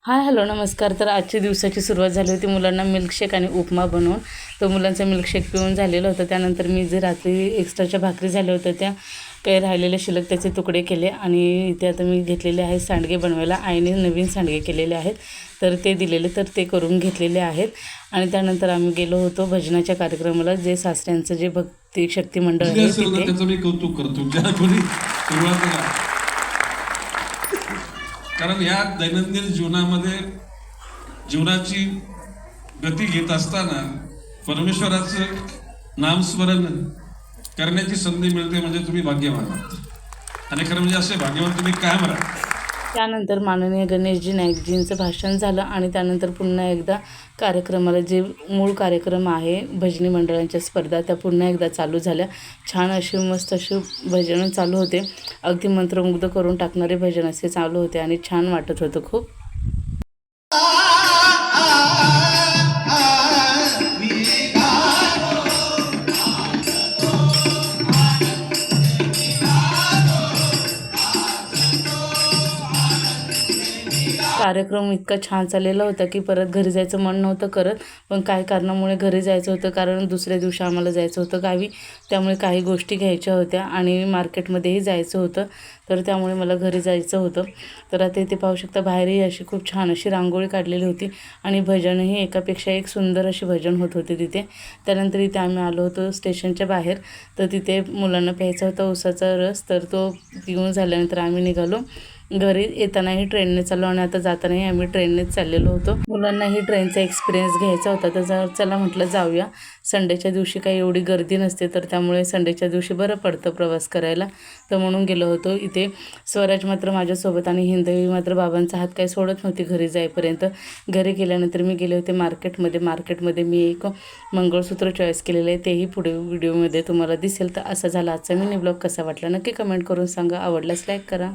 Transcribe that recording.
Hi hello नमस्कार. तर आजची दिवसाची सुरुवात झाली होती मुलांना मिल्कशेक आणि उपमा बनवून. तो मुलांचा मिल्कशेक पिऊन झालेलं होतं. त्यानंतर मी जे रात्री एक्स्ट्राच्या भाकरी झाल्या होत्या त्या काही राहिलेले शिल्लक त्याचे तुकडे केले आणि इथे आता मी घेतलेले आहे सांडगे बनवायला. आईने नवीन सांडगे केलेले आहेत तर ते दिलेले तर ते करून घेतलेले आहेत. आणि त्यानंतर आम्ही गेलो होतो भजनाच्या कार्यक्रमाला, जे सासऱ्यांचं जे भक्ती शक्ती मंडळ आहे तिथे. त्याचं मी कौतुक करतो ज्या कोणी सुरुवातीला, कारण या दैनंदिन जीवनामध्ये जीवनाची गती घेत असताना परमेश्वराचं नामस्मरण करण्याची संधी मिळते म्हणजे तुम्ही भाग्यवान आहात. आणि खरं म्हणजे असे भाग्यवान तुम्ही कायम राहा. त्यानंतर माननीय गणेशजी नाईकजींचं भाषण झालं आणि त्यानंतर पुन्हा एकदा कार्यक्रमाला जे मूळ कार्यक्रम आहे भजनी मंडळांच्या स्पर्धा त्या पुन्हा एकदा चालू झाल्या. छान अशी मस्त अशी भजनं चालू होते. अगदी मंत्रमुग्ध करून टाकणारे भजन असे चालू होते आणि छान वाटत होतं खूप. कार्यक्रम इतका छान चाललेला होता की परत घरी जायचं मन नव्हतं करत, पण काही कारणामुळे घरी जायचं होतं कारण दुसऱ्या दिवशी आम्हाला जायचं होतं गावी. त्यामुळे काही गोष्टी घ्यायच्या होत्या आणि मार्केटमध्येही जायचं होतं, तर त्यामुळे मला घरी जायचं होतं. तर आता इथे पाहू शकता बाहेरही अशी खूप छान अशी रांगोळी काढलेली होती आणि भजनही एकापेक्षा एक सुंदर अशी भजन होत होते तिथे. त्यानंतर इथे आम्ही आलो होतो स्टेशनच्या बाहेर, तर तिथे मुलांना प्यायचा होता उसाचा रस, तर तो पिऊन झाल्यानंतर आम्ही निघालो घरी. येतानाही ट्रेनने चाललो आणि आता जातानाही आम्ही ट्रेननेच चाललेलो होतो. मुलांनाही ट्रेनचा एक्सपिरियन्स घ्यायचा होता, तर चला म्हटलं जाऊया. संडेच्या दिवशी काही एवढी गर्दी नसते, तर त्यामुळे संडेच्या दिवशी बरं पडतं प्रवास करायला, तर म्हणून गेलो होतो. इथे स्वराज मात्र माझ्यासोबत आणि हिंदवी मात्र बाबांचा हात काही सोडत नव्हती घरी जाईपर्यंत. घरी गेल्यानंतर मी गेले होते मार्केटमध्ये मी एक मंगळसूत्र चॉईस केलेलं आहे, तेही पुढे व्हिडिओमध्ये तुम्हाला दिसेल. तर असा झाला आजचा मिनी ब्लॉग. कसा वाटला नक्की कमेंट करून सांगा. आवडल्यास लाईक करा.